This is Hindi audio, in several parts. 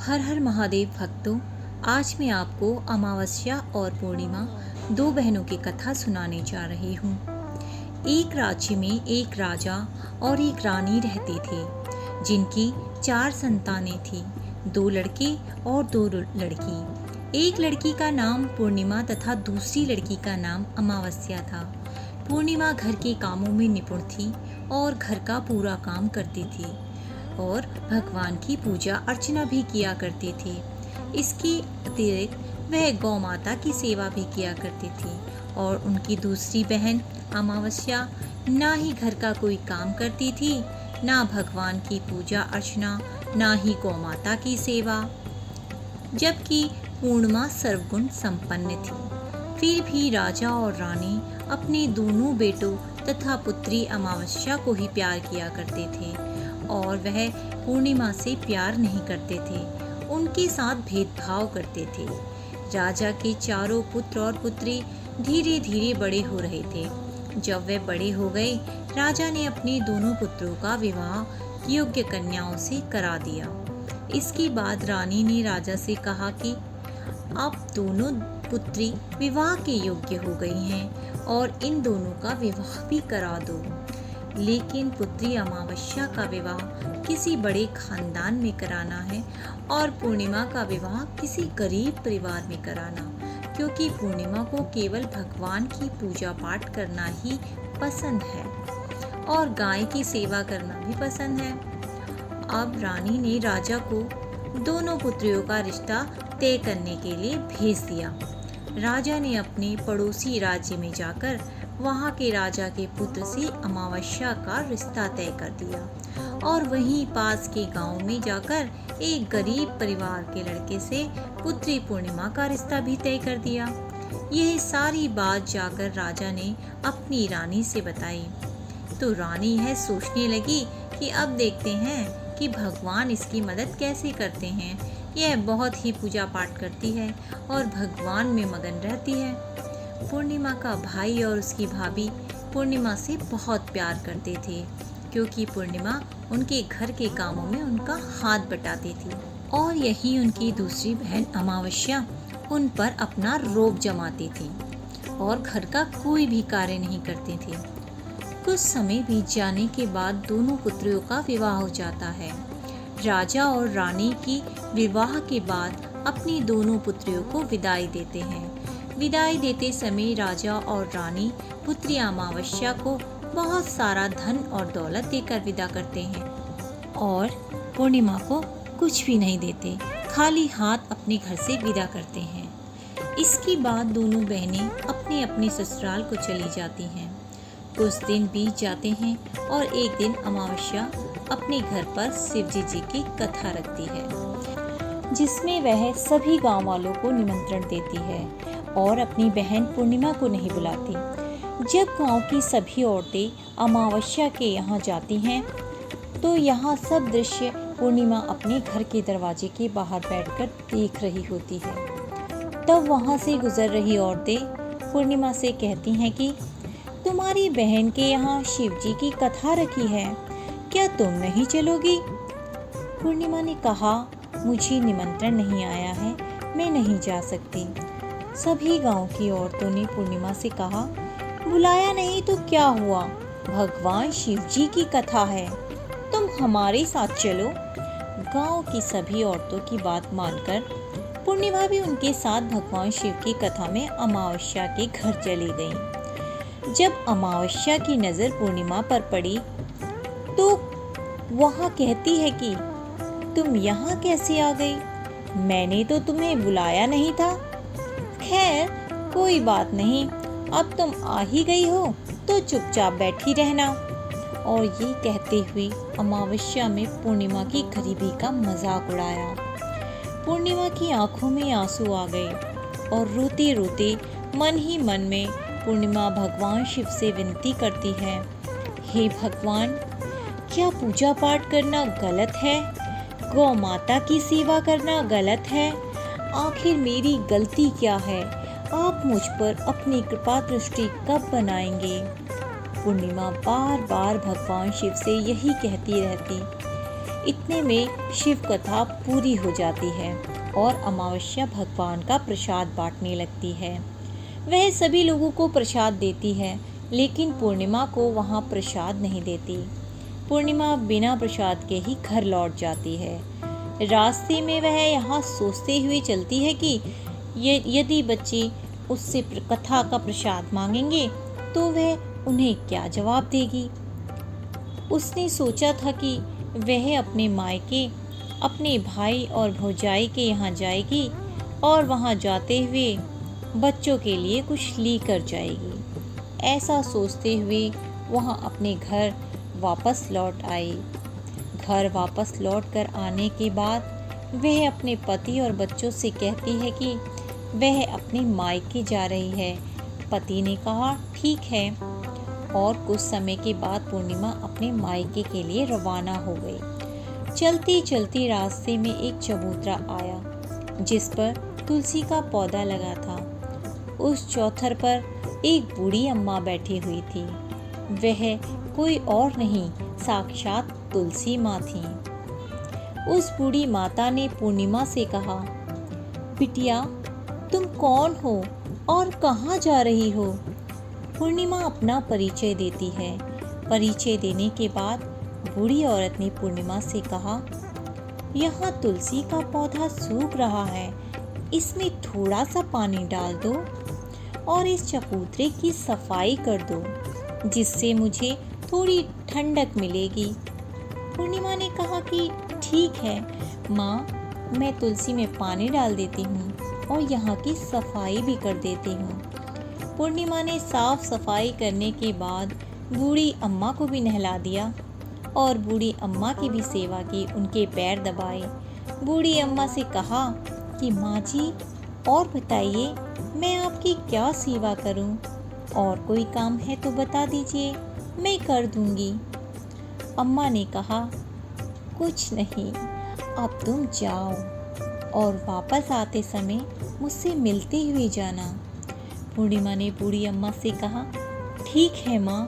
हर हर महादेव भक्तों, आज मैं आपको अमावस्या और पूर्णिमा दो बहनों की कथा सुनाने जा रही हूँ। एक राज्य में एक राजा और एक रानी रहते थे, जिनकी 4 संतानें थीं, 2 लड़के और 2 लड़की। एक लड़की का नाम पूर्णिमा तथा दूसरी लड़की का नाम अमावस्या था। पूर्णिमा घर के कामों में निपुण थी और घर का पूरा काम करती थी और भगवान की पूजा अर्चना भी किया करती थी। इसके अतिरिक्त वह गौ माता की सेवा भी किया करती थी। और उनकी दूसरी बहन अमावस्या ना ही घर का कोई काम करती थी, ना भगवान की पूजा अर्चना, ना ही गौ माता की सेवा, जबकि पूर्णिमा सर्वगुण संपन्न थी। फिर भी राजा और रानी अपने दोनों बेटों तथा पुत्री अमावस्या को ही प्यार किया करते थे और वह पूर्णिमा से प्यार नहीं करते थे, उनके साथ भेदभाव करते थे। राजा के चारों पुत्र और पुत्री धीरे धीरे बड़े हो रहे थे। जब वे बड़े हो गए, राजा ने अपने दोनों पुत्रों का विवाह योग्य कन्याओं से करा दिया। इसके बाद रानी ने राजा से कहा कि अब दोनों पुत्री विवाह के योग्य हो गई हैं और इन दोनों का विवाह भी करा दो। लेकिन पुत्री अमावस्या का विवाह किसी बड़े खानदान में कराना है और पूर्णिमा का विवाह किसी गरीब परिवार में कराना, क्योंकि पूर्णिमा को केवल भगवान की पूजा पाठ करना ही पसंद है और गाय की सेवा करना भी पसंद है। अब रानी ने राजा को दोनों पुत्रियों का रिश्ता तय करने के लिए भेज दिया। राजा ने अपने पड़ोसी राज्य में जाकर वहाँ के राजा के पुत्र से अमावस्या का रिश्ता तय कर दिया और वहीं पास के गांव में जाकर एक गरीब परिवार के लड़के से पुत्री पूर्णिमा का रिश्ता भी तय कर दिया। यह सारी बात जाकर राजा ने अपनी रानी से बताई तो रानी यह सोचने लगी कि अब देखते हैं कि भगवान इसकी मदद कैसे करते हैं। यह बहुत ही पूजा पाठ करती है और भगवान में मगन रहती है। पूर्णिमा का भाई और उसकी भाभी पूर्णिमा से बहुत प्यार करते थे, क्योंकि पूर्णिमा उनके घर के कामों में उनका हाथ बटाती थी और यही उनकी दूसरी बहन अमावस्या उन पर अपना रोब जमाती थी और घर का कोई भी कार्य नहीं करती थी। कुछ समय बीत जाने के बाद दोनों पुत्रियों का विवाह हो जाता है। राजा और रानी की विवाह के बाद अपनी दोनों पुत्रियों को विदाई देते हैं। विदाई देते समय राजा और रानी पुत्री अमावस्या को बहुत सारा धन और दौलत देकर विदा करते हैं और पूर्णिमा को कुछ भी नहीं देते, खाली हाथ अपने घर से विदा करते हैं। इसके बाद दोनों बहनें अपने अपने ससुराल को चली जाती हैं। कुछ दिन बीत जाते हैं और एक दिन अमावस्या अपने घर पर शिवजी जी की कथा रखती है, जिसमें वह सभी गांव वालों को निमंत्रण देती है और अपनी बहन पूर्णिमा को नहीं बुलाती। जब गांव की सभी औरतें अमावस्या के यहाँ जाती हैं तो यहाँ सब दृश्य पूर्णिमा अपने घर के दरवाजे के बाहर बैठकर देख रही होती है। तब वहाँ से गुजर रही औरतें पूर्णिमा से कहती हैं कि तुम्हारी बहन के यहाँ शिवजी की कथा रखी है, क्या तुम नहीं चलोगी? पूर्णिमा ने कहा, मुझे निमंत्रण नहीं आया है, मैं नहीं जा सकती। सभी गांव की औरतों ने पूर्णिमा से कहा, बुलाया नहीं तो क्या हुआ, भगवान शिवजी की कथा है, तुम हमारे साथ चलो। गांव की सभी औरतों की बात मानकर पूर्णिमा भी उनके साथ भगवान शिव की कथा में अमावस्या के घर चली गई। जब अमावस्या की नज़र पूर्णिमा पर पड़ी तो वहाँ कहती है कि तुम यहाँ कैसे आ गई, मैंने तो तुम्हें बुलाया नहीं था। खैर कोई बात नहीं, अब तुम आ ही गई हो तो चुपचाप बैठी रहना। और ये कहते हुए अमावस्या में पूर्णिमा की गरीबी का मजाक उड़ाया। पूर्णिमा की आंखों में आंसू आ गए और रोते रोते मन ही मन में पूर्णिमा भगवान शिव से विनती करती है, हे भगवान, क्या पूजा पाठ करना गलत है? गौ माता की सेवा करना गलत है? आखिर मेरी गलती क्या है? आप मुझ पर अपनी कृपा दृष्टि कब बनाएंगे? पूर्णिमा बार बार भगवान शिव से यही कहती रहती। इतने में शिव कथा पूरी हो जाती है और अमावस्या भगवान का प्रसाद बांटने लगती है। वह सभी लोगों को प्रसाद देती है, लेकिन पूर्णिमा को वहाँ प्रसाद नहीं देती। पूर्णिमा बिना प्रसाद के ही घर लौट जाती है। रास्ते में वह यहाँ सोचते हुए चलती है कि यदि बच्चे उससे कथा का प्रसाद मांगेंगे तो वह उन्हें क्या जवाब देगी। उसने सोचा था कि वह अपने मायके, अपने भाई और भौजाई के यहाँ जाएगी और वहाँ जाते हुए बच्चों के लिए कुछ लेकर जाएगी। ऐसा सोचते हुए वहाँ अपने घर वापस लौट आई। घर वापस लौट कर आने के बाद वह अपने पति और बच्चों से कहती है कि वह अपने मायके जा रही है। पति ने कहा ठीक है, और कुछ समय के बाद पूर्णिमा अपने मायके के लिए रवाना हो गई। चलती चलती रास्ते में एक चबूतरा आया जिस पर तुलसी का पौधा लगा था। उस चौथर पर एक बूढ़ी अम्मा बैठी हुई थी। वह कोई और नहीं, साक्षात तुलसी माँ थी। उस बूढ़ी माता ने पूर्णिमा से कहा, बिटिया तुम कौन हो और कहाँ जा रही हो? पूर्णिमा अपना परिचय देती है। परिचय देने के बाद बूढ़ी औरत ने पूर्णिमा से कहा, यहाँ तुलसी का पौधा सूख रहा है, इसमें थोड़ा सा पानी डाल दो और इस चबूतरे की सफाई कर दो, जिससे मुझे थोड़ी ठंडक मिलेगी। पूर्णिमा ने कहा कि ठीक है माँ, मैं तुलसी में पानी डाल देती हूँ और यहाँ की सफाई भी कर देती हूँ। पूर्णिमा ने साफ सफाई करने के बाद बूढ़ी अम्मा को भी नहला दिया और बूढ़ी अम्मा की भी सेवा की, उनके पैर दबाए। बूढ़ी अम्मा से कहा कि माँ जी और बताइए, मैं आपकी क्या सेवा करूँ? और कोई काम है तो बता दीजिए, मैं कर दूँगी। अम्मा ने कहा, कुछ नहीं, अब तुम जाओ और वापस आते समय मुझसे मिलते हुए जाना। पूर्णिमा ने बूढ़ी अम्मा से कहा, ठीक है माँ,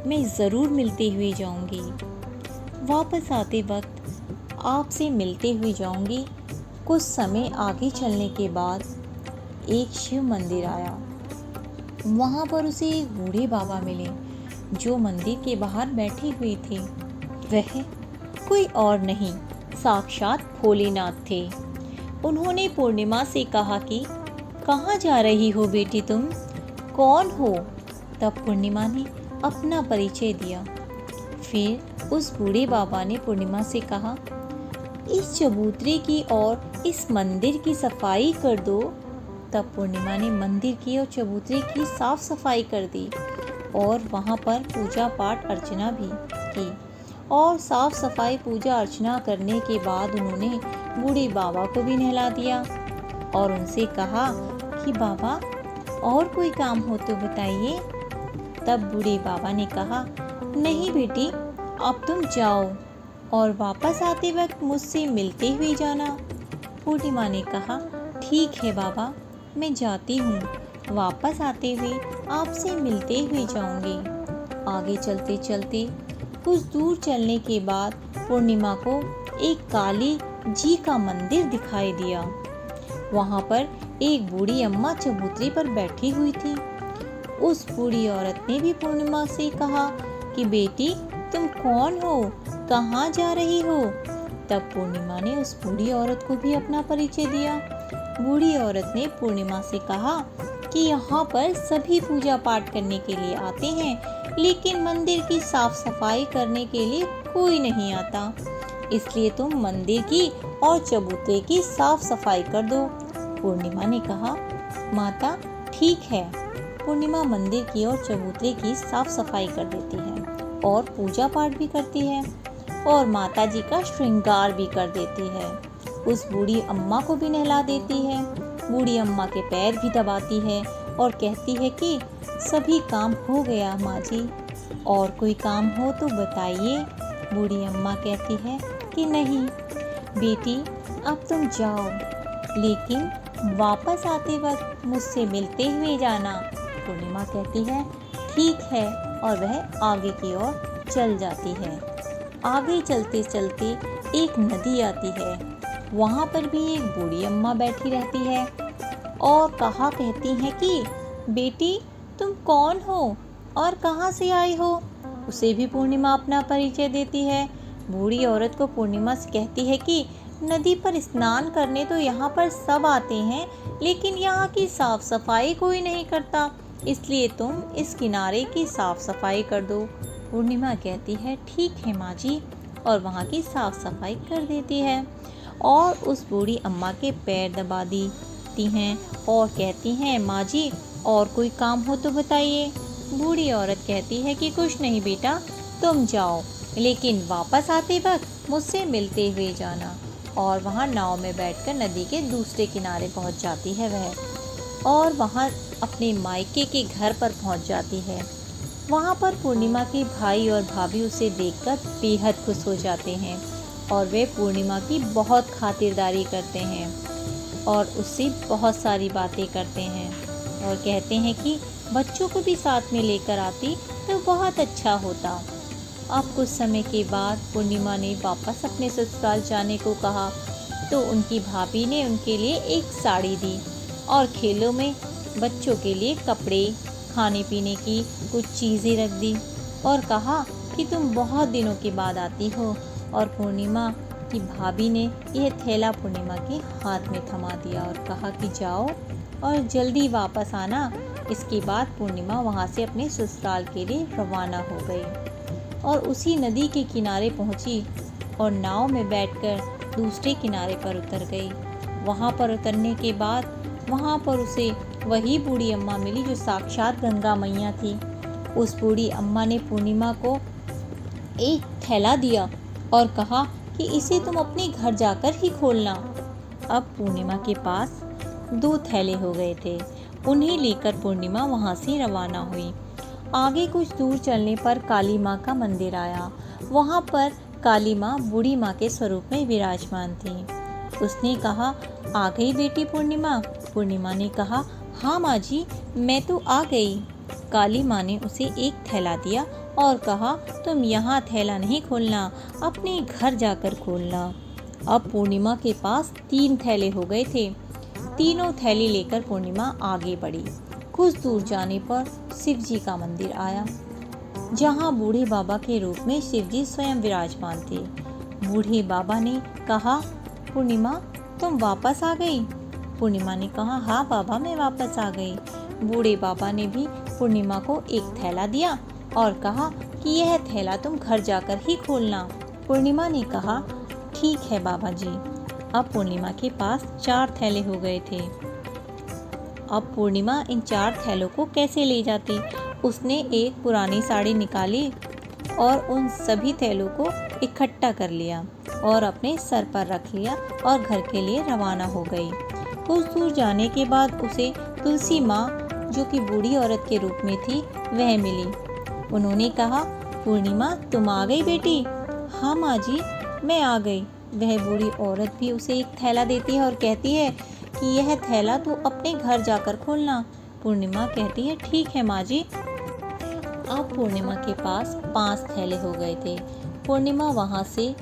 मैं ज़रूर मिलते हुए जाऊंगी। वापस आते वक्त आपसे मिलते हुए जाऊंगी। कुछ समय आगे चलने के बाद एक शिव मंदिर आया। वहाँ पर उसे एक बूढ़े बाबा मिले जो मंदिर के बाहर बैठे हुए थे। वह कोई और नहीं, साक्षात भोलेनाथ थे। उन्होंने पूर्णिमा से कहा कि कहाँ जा रही हो बेटी, तुम कौन हो? तब पूर्णिमा ने अपना परिचय दिया। फिर उस बूढ़े बाबा ने पूर्णिमा से कहा, इस चबूतरे की और इस मंदिर की सफाई कर दो। तब पूर्णिमा ने मंदिर की और चबूतरे की साफ सफाई कर दी और वहाँ पर पूजा पाठ अर्चना भी की। और साफ सफाई पूजा अर्चना करने के बाद उन्होंने बूढ़े बाबा को भी नहला दिया और उनसे कहा कि बाबा और कोई काम हो तो बताइए। तब बूढ़े बाबा ने कहा, नहीं बेटी, अब तुम जाओ और वापस आते वक्त मुझसे मिलते हुए जाना। पूर्णिमा ने कहा, ठीक है बाबा, मैं जाती हूँ, वापस आते हुए आपसे मिलते हुए जाऊँगी। आगे चलते चलते कुछ दूर चलने के बाद पूर्णिमा को एक काली जी का मंदिर दिखाई दिया। वहाँ पर एक बूढ़ी अम्मा चबूतरे पर बैठी हुई थी। उस बूढ़ी औरत ने भी पूर्णिमा से कहा कि बेटी तुम कौन हो, कहाँ जा रही हो? तब पूर्णिमा ने उस बूढ़ी औरत को भी अपना परिचय दिया। बूढ़ी औरत ने पूर्णिमा से कहा कि यहाँ पर सभी पूजा पाठ करने के लिए आते हैं, लेकिन मंदिर की साफ सफाई करने के लिए कोई नहीं आता, इसलिए तुम मंदिर की और चबूतरे की साफ सफाई कर दो। पूर्णिमा ने कहा, माता ठीक है। पूर्णिमा मंदिर की और चबूतरे की साफ सफाई कर देती है और पूजा पाठ भी करती है और माता जी का श्रृंगार भी कर देती है। उस बूढ़ी अम्मा को भी नहला देती है, बूढ़ी अम्मा के पैर भी दबाती है और कहती है कि सभी काम हो गया माँ जी, और कोई काम हो तो बताइए। बूढ़ी अम्मा कहती है कि नहीं बेटी, अब तुम जाओ, लेकिन वापस आते वक्त मुझसे मिलते हुए जाना। पूर्णिमा कहती है ठीक है और वह आगे की ओर चल जाती है। आगे चलते चलते एक नदी आती है। वहाँ पर भी एक बूढ़ी अम्मा बैठी रहती है और कहा कहती हैं कि बेटी, तुम कौन हो और कहाँ से आई हो। उसे भी पूर्णिमा अपना परिचय देती है। बूढ़ी औरत को पूर्णिमा से कहती है कि नदी पर स्नान करने तो यहाँ पर सब आते हैं, लेकिन यहाँ की साफ सफाई कोई नहीं करता, इसलिए तुम इस किनारे की साफ सफाई कर दो। पूर्णिमा कहती है ठीक है माँ जी, और वहाँ की साफ सफाई कर देती है और उस बूढ़ी अम्मा के पैर दबा देती हैं और कहती हैं माँ जी, और कोई काम हो तो बताइए। बूढ़ी औरत कहती है कि कुछ नहीं बेटा, तुम जाओ, लेकिन वापस आते वक्त मुझसे मिलते हुए जाना। और वहाँ नाव में बैठकर नदी के दूसरे किनारे पहुँच जाती है वह, और वहाँ अपने मायके के घर पर पहुँच जाती है। वहाँ पर पूर्णिमा के भाई और भाभी उसे देखकर बेहद खुश हो जाते हैं और वे पूर्णिमा की बहुत खातिरदारी करते हैं और उससे बहुत सारी बातें करते हैं और कहते हैं कि बच्चों को भी साथ में लेकर आती तो बहुत अच्छा होता। अब कुछ समय के बाद पूर्णिमा ने वापस अपने ससुराल जाने को कहा तो उनकी भाभी ने उनके लिए एक साड़ी दी और खेलों में बच्चों के लिए कपड़े, खाने पीने की कुछ चीज़ें रख दी और कहा कि तुम बहुत दिनों के बाद आती हो। और पूर्णिमा की भाभी ने यह थैला पूर्णिमा के हाथ में थमा दिया और कहा कि जाओ और जल्दी वापस आना। इसके बाद पूर्णिमा वहाँ से अपने ससुराल के लिए रवाना हो गई और उसी नदी के किनारे पहुँची और नाव में बैठकर दूसरे किनारे पर उतर गई। वहाँ पर उतरने के बाद वहाँ पर उसे वही बूढ़ी अम्मा मिली जो साक्षात गंगा मैया थी। उस बूढ़ी अम्मा ने पूर्णिमा को एक थैला दिया और कहा कि इसे तुम अपने घर जाकर ही खोलना। अब पूर्णिमा के पास 2 थैले हो गए थे। उन्हें लेकर पूर्णिमा वहाँ से रवाना हुई। आगे कुछ दूर चलने पर काली माँ का मंदिर आया। वहाँ पर काली माँ बूढ़ी माँ के स्वरूप में विराजमान थी। उसने कहा, आ गई बेटी पूर्णिमा। पूर्णिमा ने कहा, हाँ माँ जी, मैं तो आ गई। काली माँ ने उसे एक थैला दिया और कहा, तुम यहाँ थैला नहीं खोलना, अपने घर जाकर खोलना। अब पूर्णिमा के पास 3 थैले हो गए थे। तीनों थैली लेकर पूर्णिमा आगे बढ़ी। कुछ दूर जाने पर शिव जी का मंदिर आया, जहाँ बूढ़े बाबा के रूप में शिव जी स्वयं विराजमान थे। बूढ़े बाबा ने कहा, पूर्णिमा तुम वापस आ गई। पूर्णिमा ने कहा, हाँ बाबा, मैं वापस आ गई। बूढ़े बाबा ने भी पूर्णिमा को एक थैला दिया और कहा कि यह थैला तुम घर जाकर ही खोलना। पूर्णिमा ने कहा, ठीक है बाबा जी। अब पूर्णिमा के पास 4 थैले हो गए थे। अब पूर्णिमा इन 4 थैलों को कैसे ले जाती? उसने एक पुरानी साड़ी निकाली और उन सभी थैलों को इकट्ठा कर लिया और अपने सर पर रख लिया और घर के लिए रवाना हो गई। कुछ दूर जाने के बाद उसे तुलसी माँ, जो कि बूढ़ी औरत के रूप में थी, वह मिली। उन्होंने कहा, पूर्णिमा तुम आ गई बेटी। हाँ माँ जी, मैं आ गई। वह बूढ़ी औरत भी उसे एक थैला देती है और कहती है कि यह थैला तू अपने घर जाकर खोलना। पूर्णिमा कहती है, ठीक है माँ जी। अब पूर्णिमा के पास 5 थैले हो गए थे। पूर्णिमा वहाँ से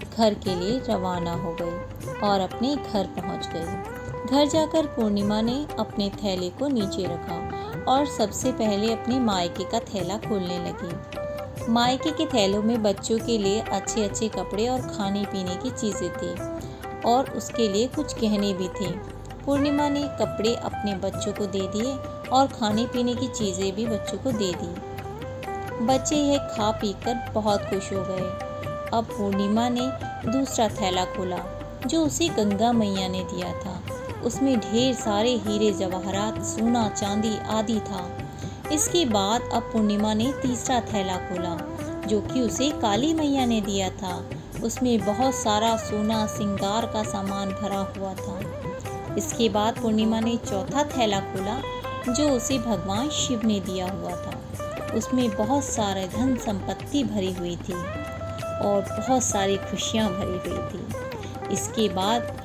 घर के लिए रवाना हो गई और अपने घर पहुँच गई। घर जाकर पूर्णिमा ने अपने थैले को नीचे रखा और सबसे पहले अपने मायके का थैला खोलने लगी। मायके के थैलों में बच्चों के लिए अच्छे अच्छे कपड़े और खाने पीने की चीज़ें थी और उसके लिए कुछ गहने भी थे। पूर्णिमा ने कपड़े अपने बच्चों को दे दिए और खाने पीने की चीज़ें भी बच्चों को दे दी। बच्चे यह खा पीकर बहुत खुश हो गए। अब पूर्णिमा ने दूसरा थैला खोला जो उसे गंगा मैया ने दिया था। उसमें ढेर सारे हीरे जवाहरात, सोना, चांदी आदि था। इसके बाद अब पूर्णिमा ने तीसरा थैला खोला जो कि उसे काली मैया ने दिया था। उसमें बहुत सारा सोना श्रृंगार का सामान भरा हुआ था। इसके बाद पूर्णिमा ने चौथा थैला खोला जो उसे भगवान शिव ने दिया हुआ था। उसमें बहुत सारे धन संपत्ति भरी हुई थी और बहुत सारी खुशियाँ भरी हुई थी। इसके बाद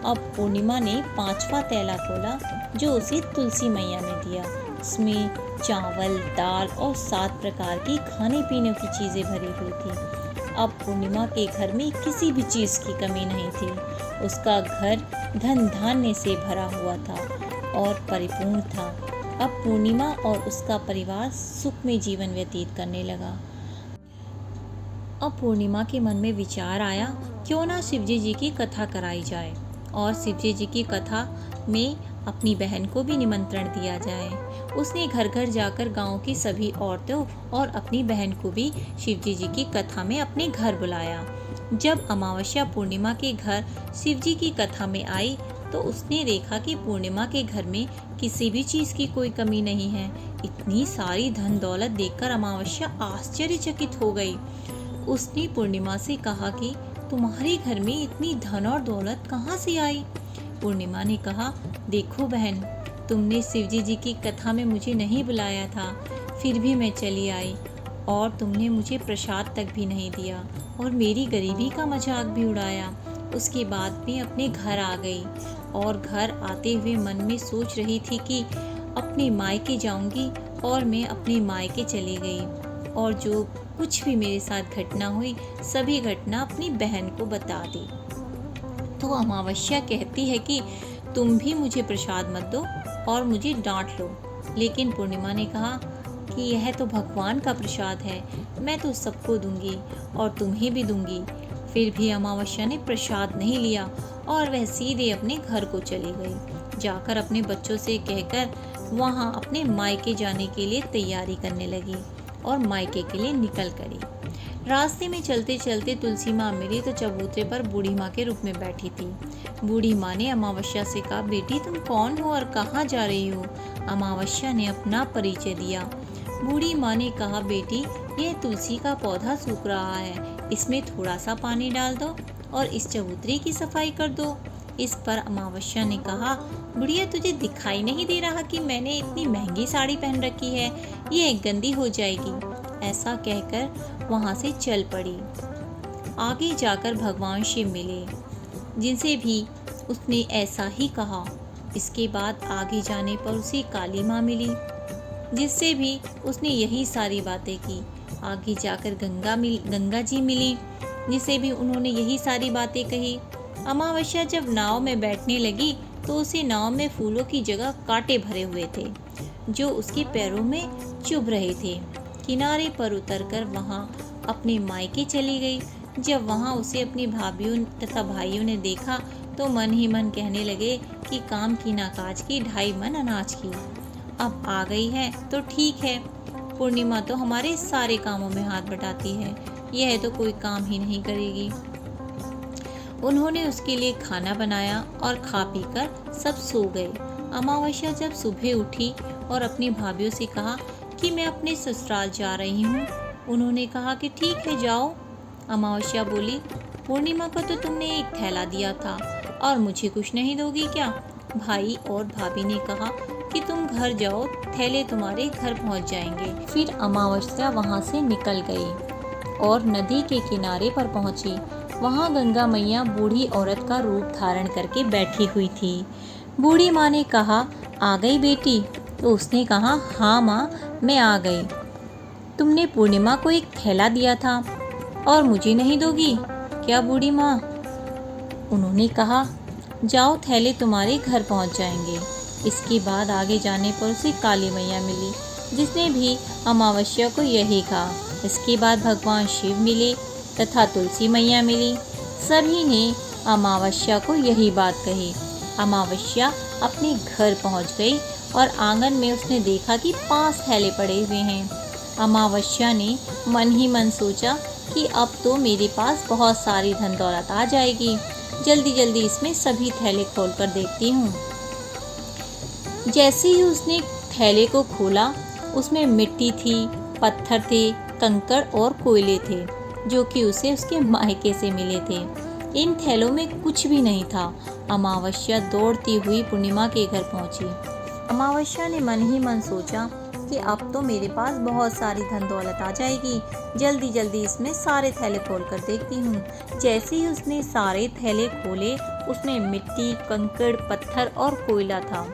अब पूर्णिमा ने 5वां थैला खोला जो उसे तुलसी मैया ने दिया। उसमें चावल, दाल और 7 प्रकार की खाने पीने की चीज़ें भरी हुई थी। अब पूर्णिमा के घर में किसी भी चीज़ की कमी नहीं थी। उसका घर धन धान्य से भरा हुआ था और परिपूर्ण था। अब पूर्णिमा और उसका परिवार सुख में जीवन व्यतीत करने लगा। अब पूर्णिमा के मन में विचार आया, क्यों ना शिवजी जी की कथा कराई जाए और शिवजी जी की कथा में अपनी बहन को भी निमंत्रण दिया जाए। उसने घर घर जाकर गांव की सभी औरतों और अपनी बहन को भी शिवजी जी की कथा में अपने घर बुलाया। जब अमावस्या पूर्णिमा के घर शिवजी की कथा में आई तो उसने देखा कि पूर्णिमा के घर में किसी भी चीज़ की कोई कमी नहीं है। इतनी सारी धन दौलत देखकर अमावस्या आश्चर्यचकित हो गई। उसने पूर्णिमा से कहा कि तुम्हारे घर में इतनी धन और दौलत कहाँ से आई? पूर्णिमा ने कहा, देखो बहन, तुमने शिवजी जी की कथा में मुझे नहीं बुलाया था, फिर भी मैं चली आई और तुमने मुझे प्रसाद तक भी नहीं दिया और मेरी गरीबी का मजाक भी उड़ाया। उसके बाद मैं अपने घर आ गई और घर आते हुए मन में सोच रही थी कि अपने मायके जाऊंगी और मैं अपने मायके चली गई और जो कुछ भी मेरे साथ घटना हुई सभी घटना अपनी बहन को बता दी। तो अमावस्या कहती है कि तुम भी मुझे प्रसाद मत दो और मुझे डांट लो। लेकिन पूर्णिमा ने कहा कि यह तो भगवान का प्रसाद है, मैं तो सबको दूंगी और तुम्हें भी दूंगी। फिर भी अमावस्या ने प्रसाद नहीं लिया और वह सीधे अपने घर को चली गई। जाकर अपने बच्चों से कहकर वहां अपने मायके जाने के लिए तैयारी करने लगी और मायके के लिए निकल पड़ी। रास्ते में चलते चलते तुलसी माँ मिली तो चबूतरे पर बूढ़ी माँ के रूप में बैठी थी। बूढ़ी माँ ने अमावस्या से कहा, बेटी तुम कौन हो और कहाँ जा रही हो? अमावस्या ने अपना परिचय दिया। बूढ़ी माँ ने कहा, बेटी यह तुलसी का पौधा सूख रहा है, इसमें थोड़ा सा पानी डाल दो और इस चबूतरे की सफाई कर दो। इस पर अमावस्या ने कहा, बुढ़िया तुझे दिखाई नहीं दे रहा कि मैंने इतनी महंगी साड़ी पहन रखी है, ये गंदी हो जाएगी। ऐसा कहकर वहाँ से चल पड़ी। आगे जाकर भगवान शिव मिले, जिनसे भी उसने ऐसा ही कहा। इसके बाद आगे जाने पर उसे काली माँ मिली, जिससे भी उसने यही सारी बातें की। आगे जाकर गंगा जी मिली, जिसे भी उन्होंने यही सारी बातें कही। अमावस्या जब नाव में बैठने लगी तो उसे नाव में फूलों की जगह कांटे भरे हुए थे जो उसके पैरों में चुभ रहे थे। किनारे पर उतरकर वहां अपने मायके चली गई। जब वहां उसे अपनी भाभीयों तथा भाइयों ने देखा तो मन ही मन कहने लगे कि काम की ना काज की, 2.5 मन अनाज की। अब आ गई है तो ठीक है, पूर्णिमा तो हमारे सारे कामों में हाथ बटाती है, यह तो कोई काम ही नहीं करेगी। उन्होंने उसके लिए खाना बनाया और खा पी कर सब सो गए। अमावस्या जब सुबह उठी और अपनी भाभीयों से कहा कि मैं अपने ससुराल जा रही हूँ। उन्होंने कहा कि ठीक है जाओ। अमावस्या बोली, पूर्णिमा को तो तुमने एक थैला दिया था और मुझे कुछ नहीं दोगी क्या? भाई और भाभी ने कहा कि तुम घर जाओ, थैले तुम्हारे घर पहुँच जाएंगे। फिर अमावस्या वहाँ से निकल गई और नदी के किनारे पर पहुँची। वहाँ गंगा मैया बूढ़ी औरत का रूप धारण करके बैठी हुई थी। बूढ़ी माँ ने कहा, आ गई बेटी? तो उसने कहा, हाँ माँ मैं आ गई। तुमने पूर्णिमा को एक थैला दिया था और मुझे नहीं दोगी क्या बूढ़ी माँ? उन्होंने कहा, जाओ थैले तुम्हारे घर पहुँच जाएंगे। इसके बाद आगे जाने पर उसे काली मैया मिली, जिसने भी अमावस्या को यही कहा। इसके बाद भगवान शिव मिले तथा तुलसी मैया मिली। सभी ने अमावस्या को यही बात कही। अमावस्या अपने घर पहुंच गई और आंगन में उसने देखा कि 5 थैले पड़े हुए हैं। अमावस्या ने मन ही मन सोचा कि अब तो मेरे पास बहुत सारी धन दौलत आ जाएगी, जल्दी जल्दी इसमें सभी थैले खोलकर देखती हूँ। जैसे ही उसने थैले को खोला, उसमें मिट्टी थी, पत्थर थे, कंकड़ और कोयले थे, जो कि उसे उसके मायके से मिले थे। इन थैलों में कुछ भी नहीं था। अमावस्या दौड़ती हुई पूर्णिमा के घर पहुंची। अमावस्या ने मन ही मन सोचा कि अब तो मेरे पास बहुत सारी धन दौलत आ जाएगी, जल्दी जल्दी इसमें सारे थैले खोल कर देखती हूँ। जैसे ही उसने सारे थैले खोले, उसमें मिट्टी, कंकड़, पत्थर और कोयला था।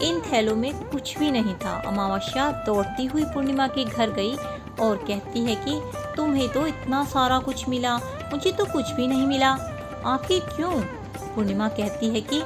इन थैलों में कुछ भी नहीं था। अमावस्या दौड़ती हुई पूर्णिमा के घर गई और कहती है कि तुम्हें तो इतना सारा कुछ मिला, मुझे तो कुछ भी नहीं मिला, आखिर क्यों? पूर्णिमा कहती है कि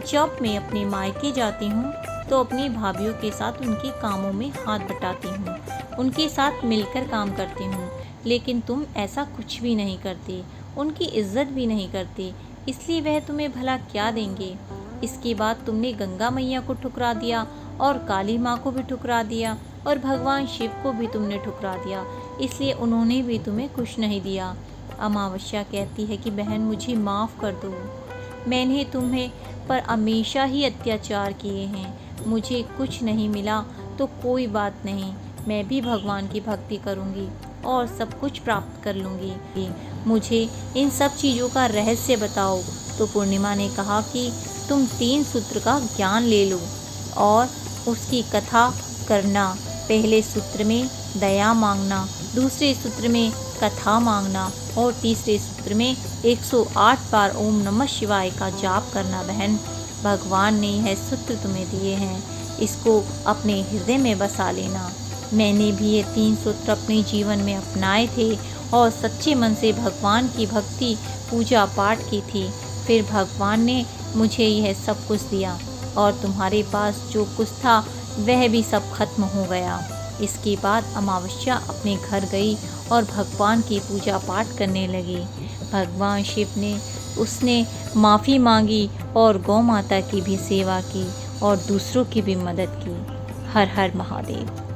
जब मैं अपने मायके जाती हूँ तो अपनी भाभीयों के साथ उनके कामों में हाथ बटाती हूँ, उनके साथ मिलकर काम करती हूँ, लेकिन तुम ऐसा कुछ भी नहीं करती, उनकी इज्जत भी नहीं करती, इसलिए वह तुम्हें भला क्या देंगे? इसके बाद तुमने गंगा मैया को ठुकरा दिया और काली माँ को भी ठुकरा दिया और भगवान शिव को भी तुमने ठुकरा दिया, इसलिए उन्होंने भी तुम्हें कुछ नहीं दिया। अमावस्या कहती है कि बहन मुझे माफ़ कर दो, मैंने तुम्हें पर हमेशा ही अत्याचार किए हैं, मुझे कुछ नहीं मिला तो कोई बात नहीं, मैं भी भगवान की भक्ति करूँगी और सब कुछ प्राप्त कर लूँगी, मुझे इन सब चीज़ों का रहस्य बताओ। तो पूर्णिमा ने कहा कि तुम 3 सूत्र का ज्ञान ले लो और उसकी कथा करना। पहले सूत्र में दया मांगना, दूसरे सूत्र में कथा मांगना और तीसरे सूत्र में 108 बार ओम नमः शिवाय का जाप करना। बहन, भगवान ने यह सूत्र तुम्हें दिए हैं, इसको अपने हृदय में बसा लेना। मैंने भी ये 3 सूत्र अपने जीवन में अपनाए थे और सच्चे मन से भगवान की भक्ति पूजा पाठ की थी, फिर भगवान ने मुझे यह सब कुछ दिया और तुम्हारे पास जो कुछ था वह भी सब खत्म हो गया। इसके बाद अमावस्या अपने घर गई और भगवान की पूजा पाठ करने लगी। भगवान शिव ने उसने माफ़ी मांगी और गौ माता की भी सेवा की और दूसरों की भी मदद की। हर हर महादेव।